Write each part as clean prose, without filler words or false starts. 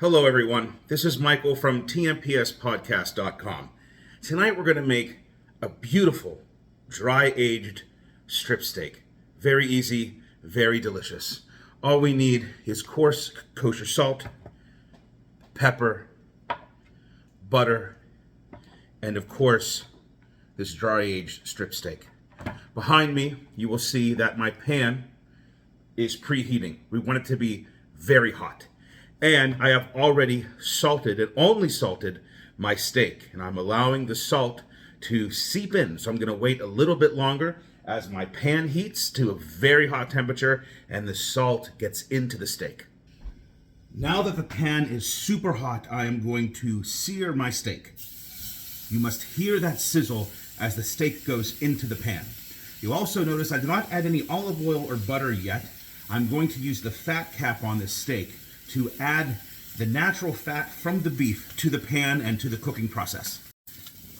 Hello, everyone. This is Michael from tmpspodcast.com. Tonight, we're going to make a beautiful, dry-aged strip steak. Very easy, very delicious. All we need is coarse kosher salt, pepper, butter, and of course, this dry-aged strip steak. Behind me, you will see that my pan is preheating. We want it to be very hot. And I have already salted and only salted my steak. And I'm allowing the salt to seep in. So I'm going to wait a little bit longer as my pan heats to a very hot temperature and the salt gets into the steak. Now that the pan is super hot, I am going to sear my steak. You must hear that sizzle as the steak goes into the pan. You'll also notice I did not add any olive oil or butter yet. I'm going to use the fat cap on this steak to add the natural fat from the beef to the pan and to the cooking process.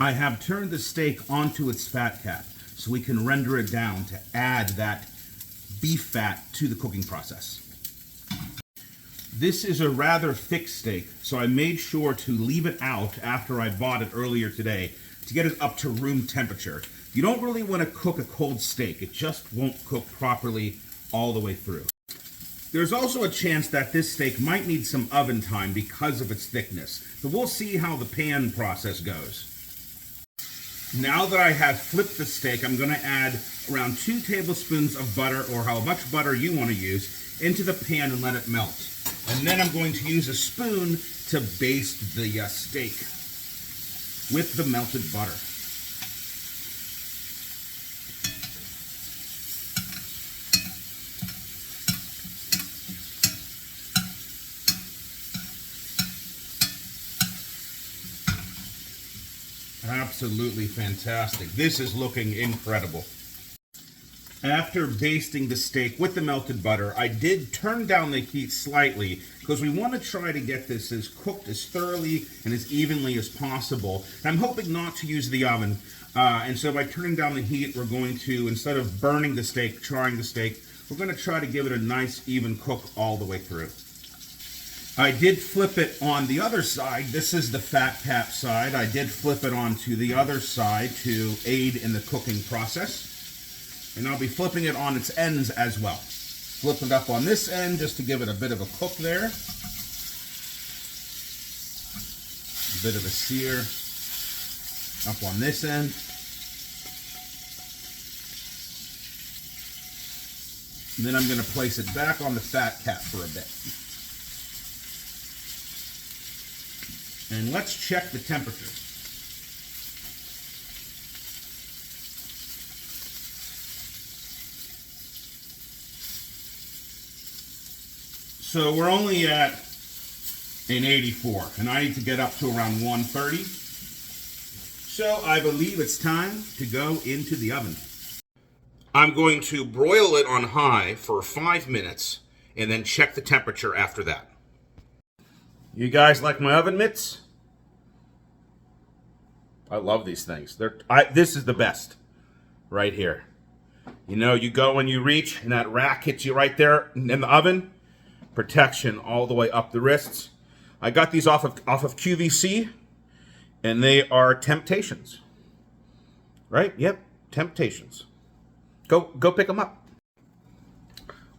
I have turned the steak onto its fat cap so we can render it down to add that beef fat to the cooking process. This is a rather thick steak, so I made sure to leave it out after I bought it earlier today to get it up to room temperature. You don't really want to cook a cold steak. It just won't cook properly all the way through. There's also a chance that this steak might need some oven time because of its thickness, but we'll see how the pan process goes. Now that I have flipped the steak, I'm going to add around 2 tablespoons of butter, or how much butter you want to use, into the pan and let it melt. And then I'm going to use a spoon to baste the steak with the melted butter. Absolutely fantastic. This is looking incredible. After basting the steak with the melted butter, I did turn down the heat slightly because we want to try to get this as cooked as thoroughly and as evenly as possible. And I'm hoping not to use the oven. And so by turning down the heat, we're going to, instead of burning the steak, charring the steak, we're going to try to give it a nice even cook all the way through. I did flip it on the other side. This is the fat cap side. I did flip it onto the other side to aid in the cooking process. And I'll be flipping it on its ends as well. Flip it up on this end just to give it a bit of a cook there. A bit of a sear up on this end. And then I'm going to place it back on the fat cap for a bit. And let's check the temperature. So we're only at an 84, and I need to get up to around 130. So I believe it's time to go into the oven. I'm going to broil it on high for 5 minutes and then check the temperature after that. You guys like my oven mitts? I love these things. This is the best right here. You know, you go and you reach and that rack hits you right there in the oven. Protection all the way up the wrists. I got these off of QVC and they are Temptations. Right? Yep, Temptations. Go pick them up.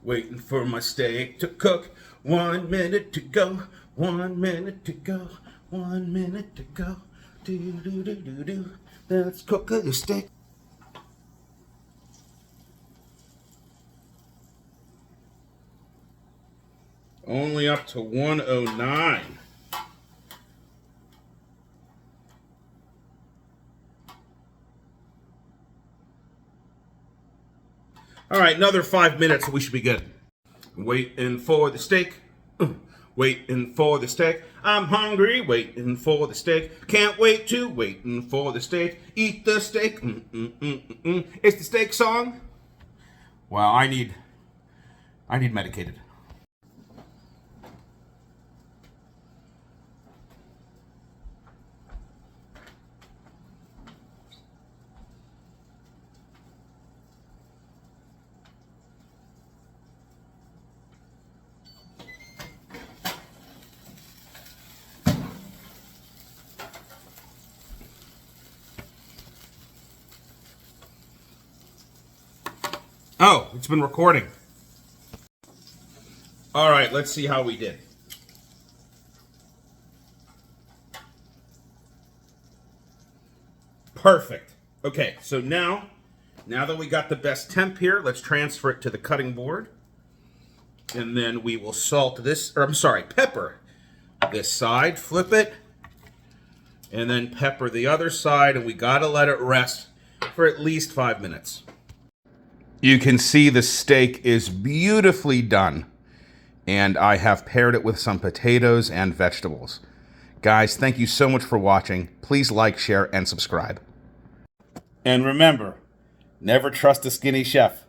Waiting for my steak to cook. 1 minute to go. 1 minute to go. 1 minute to go. Do do do do do. Let's cook a steak. Only up to 109. All right, another 5 minutes and we should be good. Waiting for the steak. Waiting for the steak. I'm hungry. Waiting for the steak. Can't wait to. Waiting for the steak. Eat the steak. It's the steak song. Well, I need medicated. Oh, it's been recording. All right, let's see how we did. Perfect. Okay, so now that we got the best temp here, let's transfer it to the cutting board. And then we will salt this, or I'm sorry, pepper this side, flip it, and then pepper the other side, and we gotta let it rest for at least 5 minutes. You can see the steak is beautifully done, and I have paired it with some potatoes and vegetables. Guys, thank you so much for watching. Please like, share, and subscribe. And remember, never trust a skinny chef.